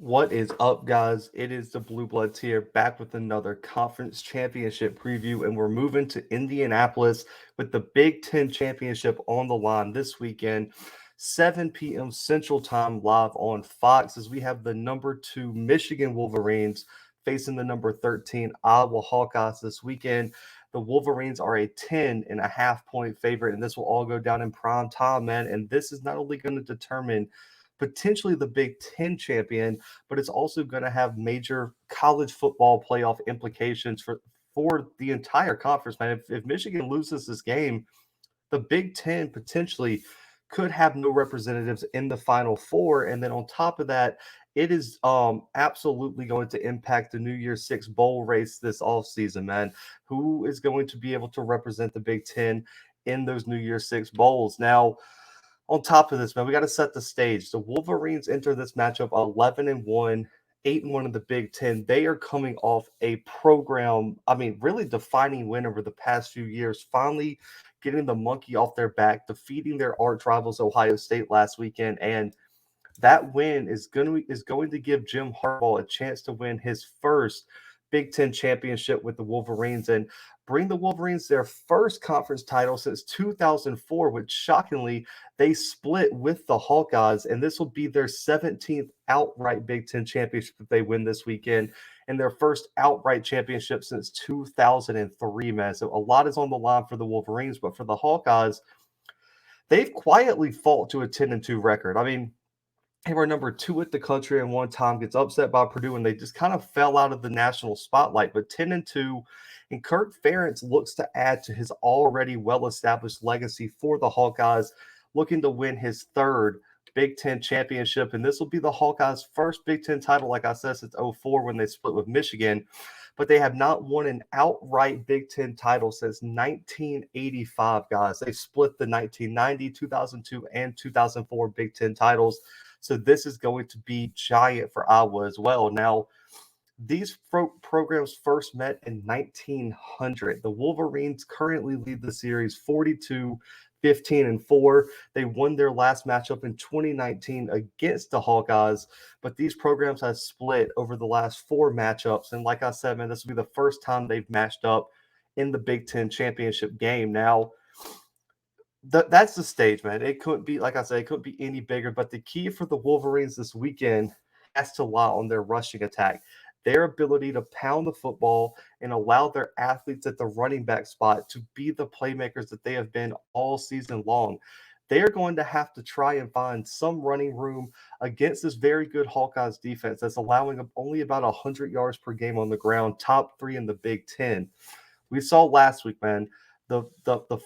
What is up, guys? It is the Bluebloods here, back with another conference championship preview, and we're moving to Indianapolis with the Big Ten championship on the line this weekend, 7 p.m. Central Time, live on Fox, as we have the number 2 Michigan Wolverines facing the number 13 Iowa Hawkeyes this weekend. The Wolverines are a 10.5 point favorite, and this will all go down in prime time, man. And this is not only going to determine potentially the Big Ten champion, but it's also going to have major college football playoff implications for the entire conference, man. If Michigan loses this game, the Big Ten potentially could have no representatives in the Final Four. And then on top of that, it is absolutely going to impact the New Year's Six bowl race this offseason, man. Who is going to be able to represent the Big Ten in those New Year's Six bowls? Now, on top of this, man, we got to set the stage. The Wolverines enter this matchup 11-1, 8-1 in the Big Ten. They are coming off a program, really defining win over the past few years, finally getting the monkey off their back, defeating their arch rivals Ohio State last weekend, and that win is going to give Jim Harbaugh a chance to win his first Big Ten championship with the Wolverines and bring the Wolverines their first conference title since 2004, which shockingly they split with the Hawkeyes, and this will be their 17th outright Big Ten championship if they win this weekend, and their first outright championship since 2003, man. So a lot is on the line for the Wolverines, but for the Hawkeyes, they've quietly fought to a 10-2 record. They were number 2 at the country and one time, gets upset by Purdue, and they just kind of fell out of the national spotlight. But 10-2, and Kirk Ferentz looks to add to his already well-established legacy for the Hawkeyes, looking to win his third Big Ten championship. And this will be the Hawkeyes' first Big Ten title, like I said, since 2004 when they split with Michigan. But they have not won an outright Big Ten title since 1985, guys. They split the 1990, 2002, and 2004 Big Ten titles. So this is going to be giant for Iowa as well. Now, these programs first met in 1900. The Wolverines currently lead the series 42-15-4. They won their last matchup in 2019 against the Hawkeyes, but these programs have split over the last 4 matchups. And like I said, man, this will be the first time they've matched up in the Big Ten championship game. Now, that's the stage, man. It couldn't be, like I said, it couldn't be any bigger. But the key for the Wolverines this weekend has to lie on their rushing attack, their ability to pound the football and allow their athletes at the running back spot to be the playmakers that they have been all season long. They are going to have to try and find some running room against this very good Hawkeyes defense that's allowing only about 100 yards per game on the ground, top 3 in the Big Ten. We saw last week, man, the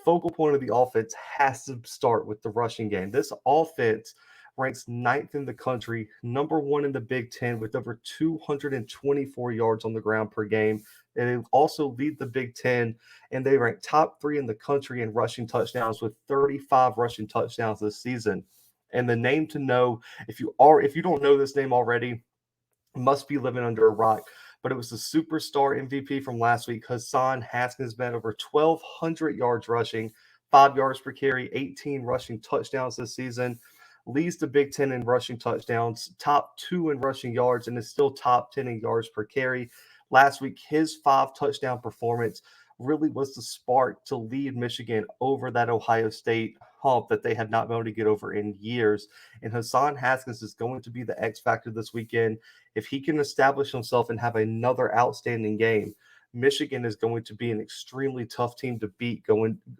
focal point of the offense has to start with the rushing game. This offense ranks 9th in the country, number 1 in the Big Ten with over 224 yards on the ground per game. And they also lead the Big Ten, and they rank top 3 in the country in rushing touchdowns with 35 rushing touchdowns this season. And the name to know, if you don't know this name already, must be living under a rock. But it was the superstar MVP from last week, Hassan Haskins, man, over 1,200 yards rushing, 5 yards per carry, 18 rushing touchdowns this season, leads the Big Ten in rushing touchdowns, top 2 in rushing yards, and is still top 10 in yards per carry. Last week, his 5-touchdown performance really was the spark to lead Michigan over that Ohio State hump that they had not been able to get over in years. And Hassan Haskins is going to be the X factor this weekend. If he can establish himself and have another outstanding game, Michigan is going to be an extremely tough team to beat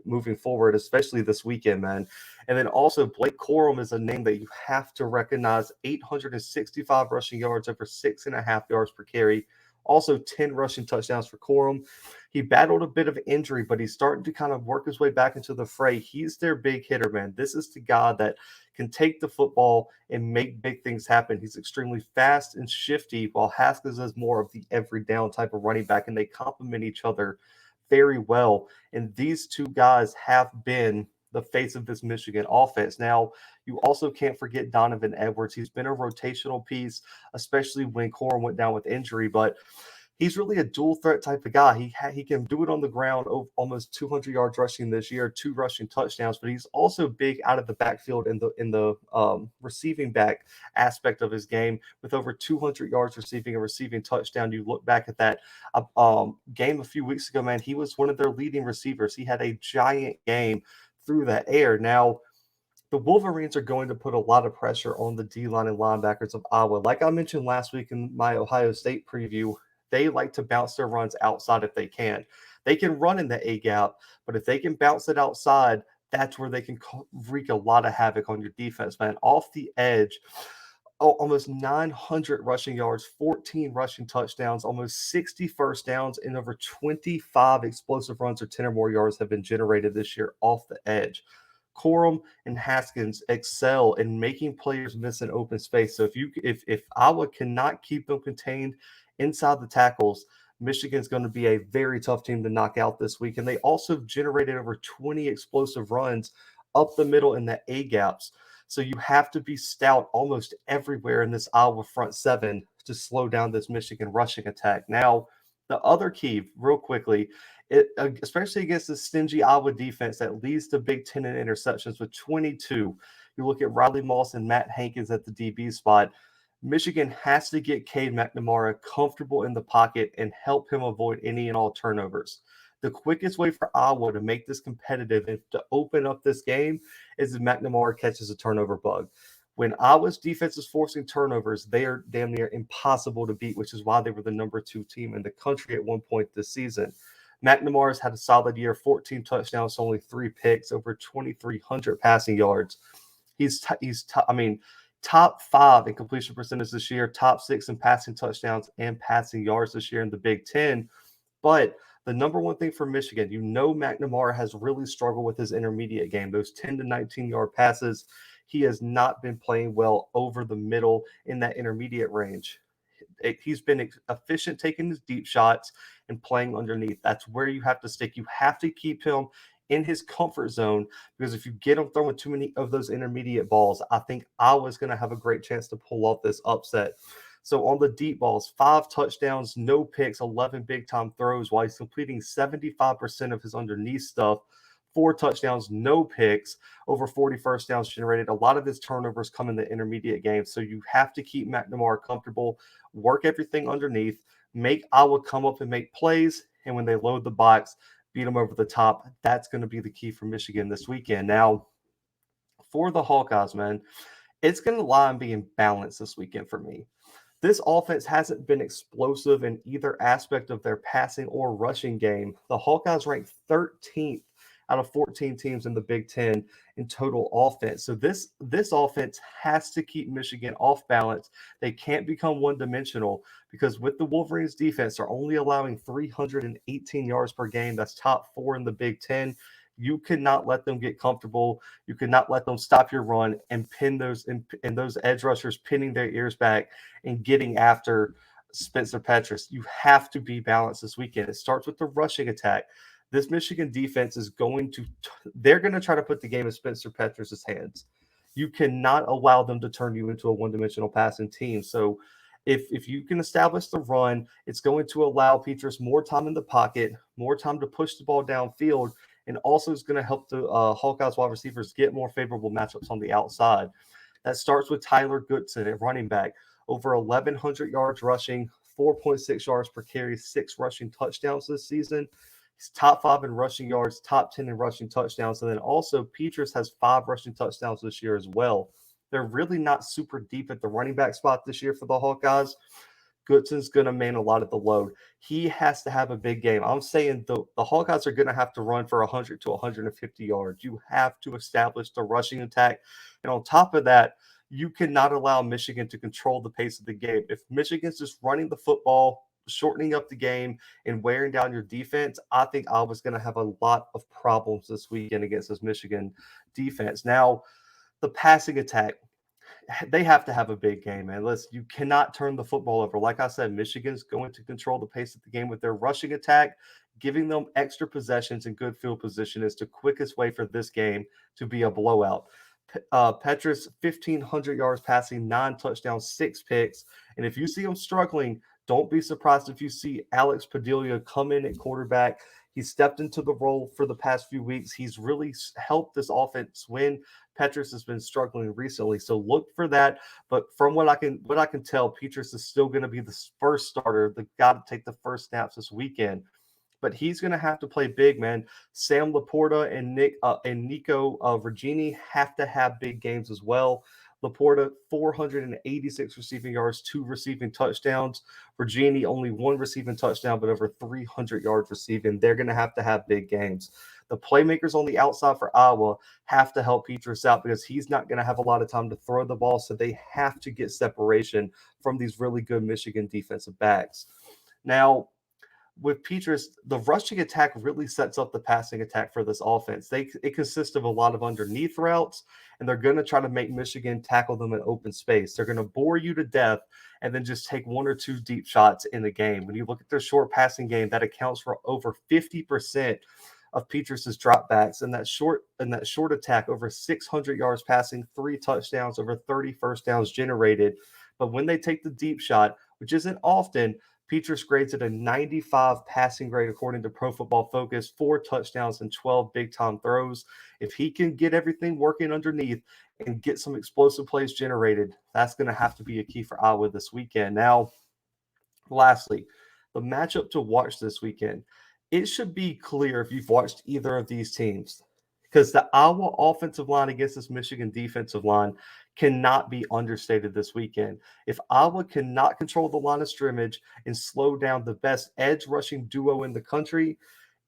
moving forward, especially this weekend, man. And then also Blake Corum is a name that you have to recognize. 865 rushing yards, over 6.5 yards per carry. Also 10 rushing touchdowns for Corum. He battled a bit of injury, but he's starting to kind of work his way back into the fray. He's their big hitter, man. This is the guy that can take the football and make big things happen. He's extremely fast and shifty, while Haskins is more of the every down type of running back, and they complement each other very well. And these two guys have been the face of this Michigan offense. Now, you also can't forget Donovan Edwards. He's been a rotational piece, especially when Corum went down with injury, but he's really a dual threat type of guy. He can do it on the ground, almost 200 yards rushing this year, 2 rushing touchdowns, but he's also big out of the backfield in the receiving back aspect of his game with over 200 yards receiving, a receiving touchdown. You look back at that game a few weeks ago, man, he was one of their leading receivers. He had a giant game through the air. Now, the Wolverines are going to put a lot of pressure on the D-line and linebackers of Iowa. Like I mentioned last week in my Ohio State preview, they like to bounce their runs outside if they can. They can run in the A gap, but if they can bounce it outside, that's where they can wreak a lot of havoc on your defense, man. Off the edge, almost 900 rushing yards, 14 rushing touchdowns, almost 60 first downs, and over 25 explosive runs or 10 or more yards have been generated this year off the edge. Corum and Haskins excel in making players miss an open space. So if Iowa cannot keep them contained inside the tackles, Michigan's going to be a very tough team to knock out this week. And they also generated over 20 explosive runs up the middle in the A gaps. So you have to be stout almost everywhere in this Iowa front seven to slow down this Michigan rushing attack. Now, the other key, real quickly, especially against the stingy Iowa defense that leads to Big Ten in interceptions with 22. You look at Riley Moss and Matt Hankins at the DB spot. Michigan has to get Cade McNamara comfortable in the pocket and help him avoid any and all turnovers. The quickest way for Iowa to make this competitive and to open up this game is if McNamara catches a turnover bug. When Iowa's defense is forcing turnovers, they are damn near impossible to beat, which is why they were the number 2 team in the country at one point this season. McNamara's had a solid year, 14 touchdowns, only 3 picks, over 2,300 passing yards. Top 5 in completion percentage this year, top 6 in passing touchdowns and passing yards this year in the Big Ten. But the number one thing for Michigan, McNamara has really struggled with his intermediate game, those 10 to 19-yard passes. He has not been playing well over the middle in that intermediate range. He's been efficient taking his deep shots and playing underneath. That's where you have to stick. You have to keep him in his comfort zone, because if you get him throwing too many of those intermediate balls, I think Iowa's going to have a great chance to pull off this upset. So on the deep balls, 5 touchdowns, no picks, 11 big-time throws, while he's completing 75% of his underneath stuff. 4 touchdowns, no picks, over 40 first downs generated. A lot of his turnovers come in the intermediate game. So you have to keep McNamara comfortable, work everything underneath, make Iowa come up and make plays, and when they load the box, beat them over the top. That's going to be the key for Michigan this weekend. Now, for the Hawkeyes, man, it's going to lie on being balanced this weekend for me. This offense hasn't been explosive in either aspect of their passing or rushing game. The Hawkeyes ranked 13th out of 14 teams in the Big Ten in total offense. So this offense has to keep Michigan off balance. They can't become one-dimensional, because with the Wolverines defense, they're only allowing 318 yards per game. That's top 4 in the Big Ten. You cannot let them get comfortable. You cannot let them stop your run and pin those and those edge rushers pinning their ears back and getting after Spencer Petras. You have to be balanced this weekend. It starts with the rushing attack. This Michigan defense is they're going to try to put the game in Spencer Petras' hands. You cannot allow them to turn you into a one-dimensional passing team. So if you can establish the run, it's going to allow Petras more time in the pocket, more time to push the ball downfield, and also is going to help the Hawkeyes wide receivers get more favorable matchups on the outside. That starts with Tyler Goodson at running back, over 1,100 yards rushing, 4.6 yards per carry, 6 rushing touchdowns this season. He's top 5 in rushing yards, top 10 in rushing touchdowns. And then also Petras has 5 rushing touchdowns this year as well. They're really not super deep at the running back spot this year for the Hawkeyes. Goodson's going to man a lot of the load. He has to have a big game. I'm saying the Hawkeyes are going to have to run for 100 to 150 yards. You have to establish the rushing attack. And on top of that, you cannot allow Michigan to control the pace of the game. If Michigan's just running the football, shortening up the game, and wearing down your defense, I think Iowa's going to have a lot of problems this weekend against this Michigan defense. Now, the passing attack, they have to have a big game, man. You cannot turn the football over. Like I said, Michigan's going to control the pace of the game with their rushing attack. Giving them extra possessions and good field position is the quickest way for this game to be a blowout. Petras, 1,500 yards passing, 9 touchdowns, 6 picks. And if you see him struggling, Don't be surprised if you see Alex Padilla come in at quarterback. He's stepped into the role for the past few weeks. He's really helped this offense win. Petrus has been struggling recently, so look for that. But from what I can tell, Petrus is still going to be the first starter, the guy to take the first snaps this weekend. But he's going to have to play big, man. Sam Laporta and Nico Virginie have to have big games as well. Laporta, 486 receiving yards, 2 receiving touchdowns. Virginie, only 1 receiving touchdown, but over 300 yards receiving. They're going to have big games. The playmakers on the outside for Iowa have to help Petrus out because he's not going to have a lot of time to throw the ball, so they have to get separation from these really good Michigan defensive backs. Now, with Petrus, the rushing attack really sets up the passing attack for this offense. It consists of a lot of underneath routes, and they're going to try to make Michigan tackle them in open space. They're going to bore you to death and then just take 1 or 2 deep shots in the game. When you look at their short passing game, that accounts for over 50% of Petrus's dropbacks, and that short attack, over 600 yards passing, 3 touchdowns, over 30 first downs generated. But when they take the deep shot, which isn't often, Petrus grades at a 95 passing grade according to Pro Football Focus, 4 touchdowns and 12 big-time throws. If he can get everything working underneath and get some explosive plays generated, that's going to have to be a key for Iowa this weekend. Now, lastly, the matchup to watch this weekend. It should be clear if you've watched either of these teams because the Iowa offensive line against this Michigan defensive line cannot be understated this weekend. If Iowa cannot control the line of scrimmage and slow down the best edge rushing duo in the country,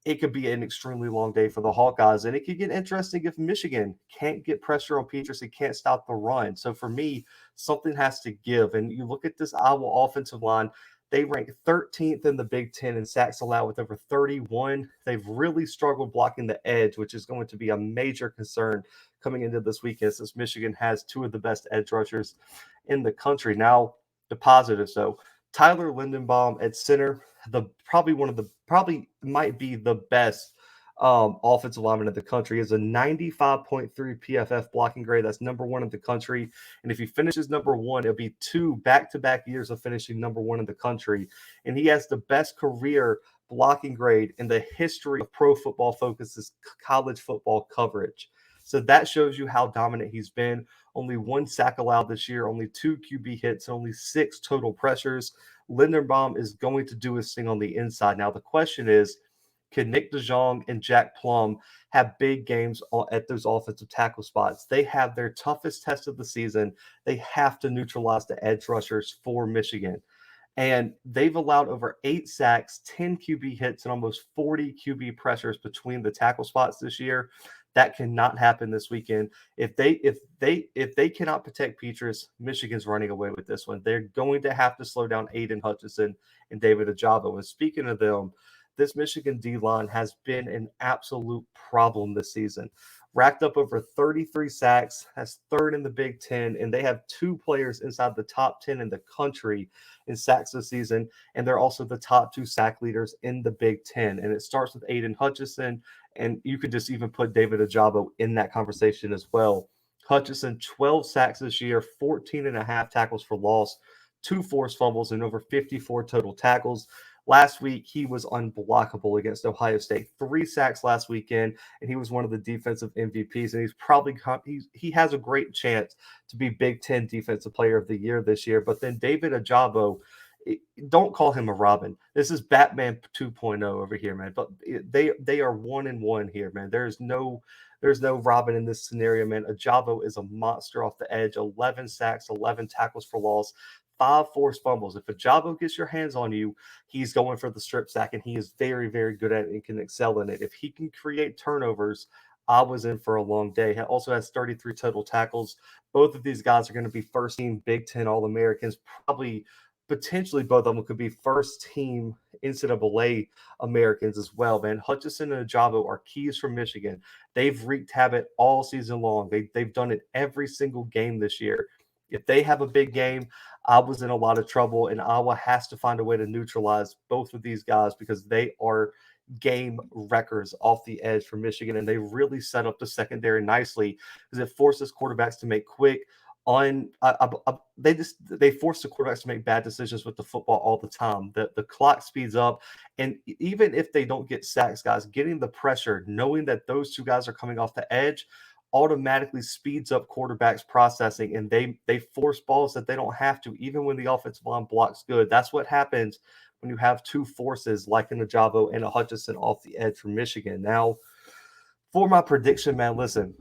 it could be an extremely long day for the Hawkeyes. And it could get interesting if Michigan can't get pressure on Petrus and can't stop the run. So for me, something has to give. And you look at this Iowa offensive line, they rank 13th in the Big Ten in sacks allowed with over 31. They've really struggled blocking the edge, which is going to be a major concern coming into this weekend since Michigan has 2 of the best edge rushers in the country. Now, the positives, though. Tyler Lindenbaum at center, probably might be the best offensive lineman in the country, is a 95.3 PFF blocking grade. That's number 1 in the country. And if he finishes number 1, it'll be 2 back-to-back years of finishing number 1 in the country. And he has the best career blocking grade in the history of Pro Football Focus's college football coverage. So that shows you how dominant he's been. Only 1 sack allowed this year, only 2 QB hits, only 6 total pressures. Lindenbaum is going to do his thing on the inside. Now, the question is, can Nick DeJong and Jack Plum have big games at those offensive tackle spots? They have their toughest test of the season. They have to neutralize the edge rushers for Michigan. And they've allowed over 8 sacks, 10 QB hits, and almost 40 QB pressures between the tackle spots this year. That cannot happen this weekend. If they cannot protect Petrus, Michigan's running away with this one. They're going to have to slow down Aiden Hutchinson and David Ajabo. And speaking of them, this Michigan D-line has been an absolute problem this season. Racked up over 33 sacks, that's 3rd in the Big Ten, and they have 2 players inside the top 10 in the country in sacks this season, and they're also the top 2 sack leaders in the Big Ten. And it starts with Aiden Hutchinson, and you could just even put David Ajabo in that conversation as well. Hutchinson, 12 sacks this year, 14 and a half tackles for loss, 2 forced fumbles, and over 54 total tackles. Last week, he was unblockable against Ohio State. 3 sacks last weekend, and he was one of the defensive MVPs. And he has a great chance to be Big Ten Defensive Player of the Year this year. But then David Ajabo, don't call him a Robin. This is Batman 2.0 over here, man. But they are 1-1 here, man. There's no Robin in this scenario, man. Ajabo is a monster off the edge. 11 sacks, 11 tackles for loss, 5 forced fumbles. If Ajabo gets your hands on you, he's going for the strip sack, and he is very, very good at it and can excel in it. If he can create turnovers, I was in for a long day. He also has 33 total tackles. Both of these guys are going to be first-team Big Ten All-Americans. Potentially both of them could be first-team NCAA Americans as well, man. Hutchinson and Ajabo are keys from Michigan. They've wreaked havoc all season long. They've done it every single game this year. If they have a big game, I was in a lot of trouble, and Iowa has to find a way to neutralize both of these guys because they are game wreckers off the edge for Michigan, and they really set up the secondary nicely because it forces quarterbacks to make quick, they force the quarterbacks to make bad decisions with the football all the time. The clock speeds up, and even if they don't get sacks, guys, getting the pressure, knowing that those two guys are coming off the edge, automatically speeds up quarterbacks processing, and they force balls that they don't have to, even when the offensive line blocks good. That's what happens when you have two forces like an Ajabo and a Hutchinson off the edge from Michigan. Now, for my prediction, man, listen,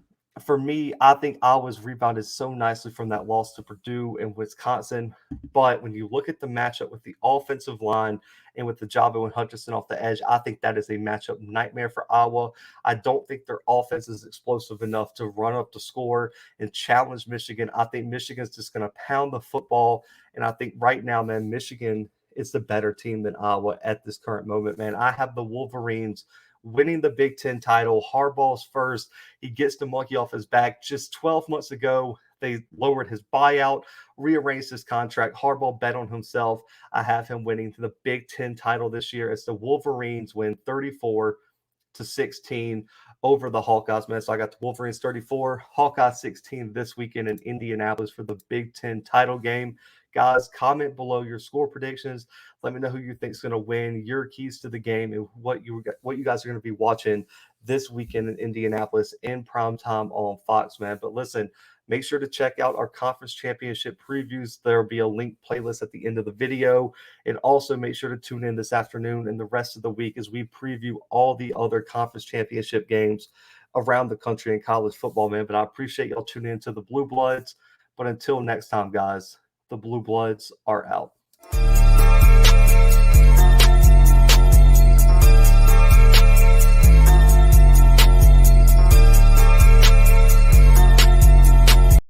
for me, I think Iowa's rebounded so nicely from that loss to Purdue and Wisconsin. But when you look at the matchup with the offensive line and with the Jabo and Hutchinson off the edge, I think that is a matchup nightmare for Iowa. I don't think their offense is explosive enough to run up the score and challenge Michigan. I think Michigan's just going to pound the football. And I think right now, man, Michigan is the better team than Iowa at this current moment, man. I have the Wolverines winning the Big Ten title. Harbaugh's first. He gets the monkey off his back. Just 12 months ago, they lowered his buyout, rearranged his contract. Harbaugh bet on himself. I have him winning the Big Ten title this year as the Wolverines win 34-16 over the Hawkeyes, man. So I got the Wolverines 34, Hawkeyes 16 this weekend in Indianapolis for the Big Ten title game. Guys, comment below your score predictions. Let me know who you think is going to win, your keys to the game, and what you guys are going to be watching this weekend in Indianapolis in primetime on Fox, man. But listen, make sure to check out our conference championship previews. There will be a link playlist at the end of the video. And also make sure to tune in this afternoon and the rest of the week as we preview all the other conference championship games around the country in college football, man. But I appreciate y'all tuning into the Blue Bloods. But until next time, guys, the Blue Bloods are out.